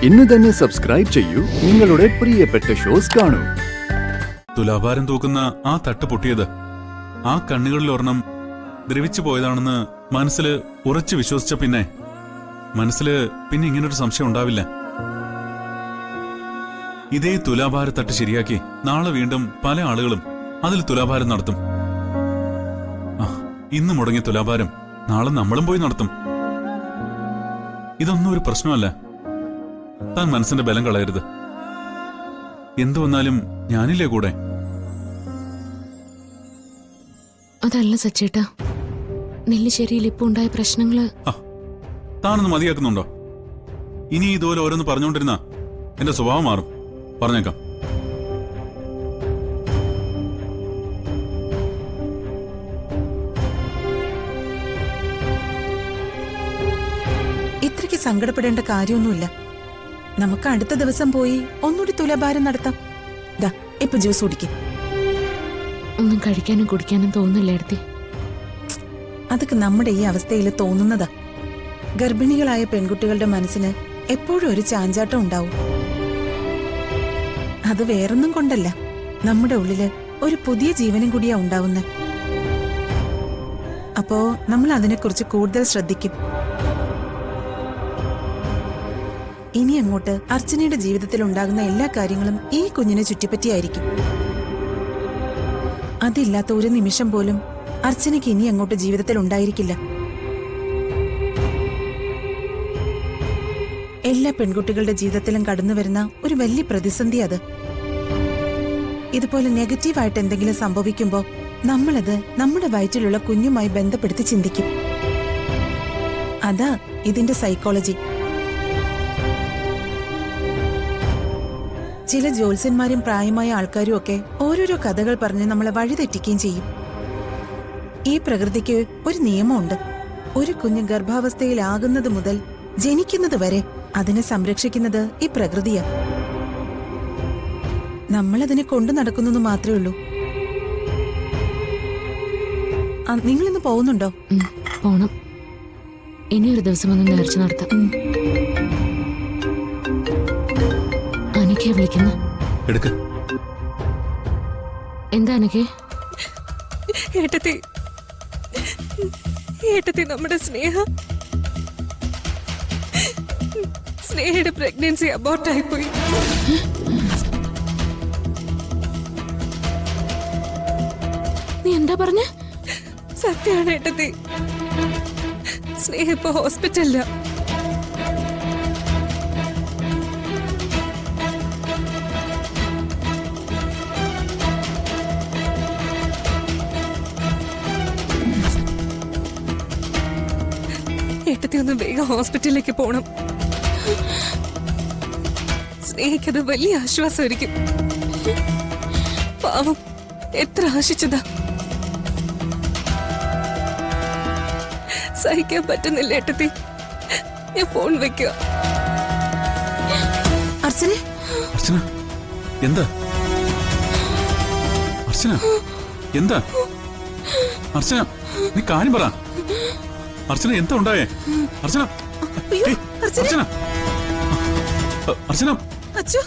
ഇന്ന് തന്നെ സബ്സ്ക്രൈബ് ചെയ്യൂ, നിങ്ങളുടെ പ്രിയപ്പെട്ട ഷോസ് കാണൂ. തുലാഭാരം തൂക്കുന്ന ആ തട്ട് പൊട്ടിയത് ആ കണ്ണുകളിൽ ഒരെണ്ണം ദ്രവിച്ചു പോയതാണെന്ന് മനസ്സിൽ ഉറച്ചു വിശ്വസിച്ച പിന്നെ ഇങ്ങനൊരു സംശയം ഉണ്ടാവില്ല. ഇതേ തുലാഭാര തട്ട് ശരിയാക്കി നാളെ വീണ്ടും പല ആളുകളും അതിൽ തുലാഭാരം നടത്തും. ഇന്ന് മുടങ്ങിയ തുലാഭാരം നാളെ നമ്മളും പോയി നടത്തും. ഇതൊന്നും ഒരു പ്രശ്നമല്ല. താൻ മനസ്സിന്റെ ബലം കളയരുത്. എന്തു വന്നാലും ഞാനില്ലേ കൂടെ. അതല്ല സച്ചേട്ടാ, നെല്ലിശ്ശേരിയിൽ ഇപ്പൊ ഉണ്ടായ പ്രശ്നങ്ങള് താനൊന്ന് മതിയാക്കുന്നുണ്ടോ? ഇനി ഇതുപോലെ ഓരോന്ന് പറഞ്ഞുകൊണ്ടിരുന്ന എന്റെ സ്വഭാവം മാറും. പറഞ്ഞേക്കാം. ഇത്രയ്ക്ക് സങ്കടപ്പെടേണ്ട കാര്യമൊന്നുമില്ല. നമുക്ക് അടുത്ത ദിവസം പോയി ഒന്നുകൂടി തുലാഭാരം നടത്താം. ദാ ഇപ്പൊ ജ്യൂസ് കുടിക്കും. ഒന്നും കഴിക്കാനും കുടിക്കാനും തോന്നില്ല എടുത്തി. അതൊക്കെ നമ്മുടെ ഈ അവസ്ഥയിൽ തോന്നുന്നതാ. ഗർഭിണികളായ പെൺകുട്ടികളുടെ മനസ്സിന് എപ്പോഴും ഒരു ചാഞ്ചാട്ടം ഉണ്ടാവും. അത് വേറൊന്നും കൊണ്ടല്ല, നമ്മുടെ ഉള്ളില് ഒരു പുതിയ ജീവനും കൂടിയാ ഉണ്ടാവുന്നെ. അപ്പോ നമ്മൾ അതിനെക്കുറിച്ച് കൂടുതൽ ശ്രദ്ധിക്കും. ഇനി അങ്ങോട്ട് അർച്ചനയുടെ ജീവിതത്തിൽ ഉണ്ടാകുന്ന എല്ലാ കാര്യങ്ങളും ഈ കുഞ്ഞിനെ ചുറ്റിപ്പറ്റിയായിരിക്കും. അതില്ലാത്ത ഒരു നിമിഷം പോലും അർച്ചനയ്ക്ക് ഇനി അങ്ങോട്ട് ജീവിതത്തിൽ ഉണ്ടായിരിക്കില്ല. എല്ലാ പെൺകുട്ടികളുടെ ജീവിതത്തിലും കടന്നു വരുന്ന ഒരു വലിയ പ്രതിസന്ധി അത്. ഇതുപോലെ നെഗറ്റീവായിട്ട് എന്തെങ്കിലും സംഭവിക്കുമ്പോൾ നമ്മളത് നമ്മുടെ വയറ്റിലുള്ള കുഞ്ഞുമായി ബന്ധപ്പെടുത്തി ചിന്തിക്കും. അതാ ഇതിന്റെ സൈക്കോളജി. ചില ജ്യോത്സ്യന്മാരും പ്രായമായ ആൾക്കാരും ഒക്കെ ഓരോരോ കഥകൾ പറഞ്ഞ് നമ്മളെ വഴിതെറ്റിക്കുകയും ചെയ്യും. ഈ പ്രകൃതിക്ക് ഒരു നിയമമുണ്ട്. ഒരു കുഞ്ഞ് ഗർഭാവസ്ഥയിലാകുന്നത് മുതൽ ജനിക്കുന്നത് വരെ അതിനെ സംരക്ഷിക്കുന്നത് ഈ പ്രകൃതിയാ. നമ്മളതിനെ കൊണ്ടു നടക്കുന്നു മാത്രമേ ഉള്ളൂ. നിങ്ങളിന്ന് പോകുന്നുണ്ടോ? പോണം. ഇനിയൊരു ദിവസം ഒന്ന് നേർച്ച നടത്താം. അനക്കേ വിളിക്കുന്നു. എന്താ അനക്കേ? ഏട്ടത്തി നമ്മുടെ സ്നേഹയുടെ പ്രഗ്നൻസി അബോർട്ടായി പോയി. നീ എന്താ പറഞ്ഞ? സത്യമാണ് ഏട്ടത്തി. സ്നേഹ ഇപ്പൊ ഹോസ്പിറ്റലില. ഏട്ടത്തി ഒന്ന് വേഗം ഹോസ്പിറ്റലിലേക്ക് പോണം. സ്നേഹിക്കത് വലിയ ആശ്വാസമായിരിക്കും. പാവം എത്ര ആശിച്ചതാ. സഹിക്കാൻ പറ്റുന്നില്ല ഏട്ടത്തി. ഞാൻ ഫോൺ വെക്കുക. അർച്ചന എന്താ? എന്താ അർച്ചന? നീ കാര്യം പറ. അർച്ചന എന്താ ഉണ്ടായേ? അർച്ചന അർച്ചന അർച്ചന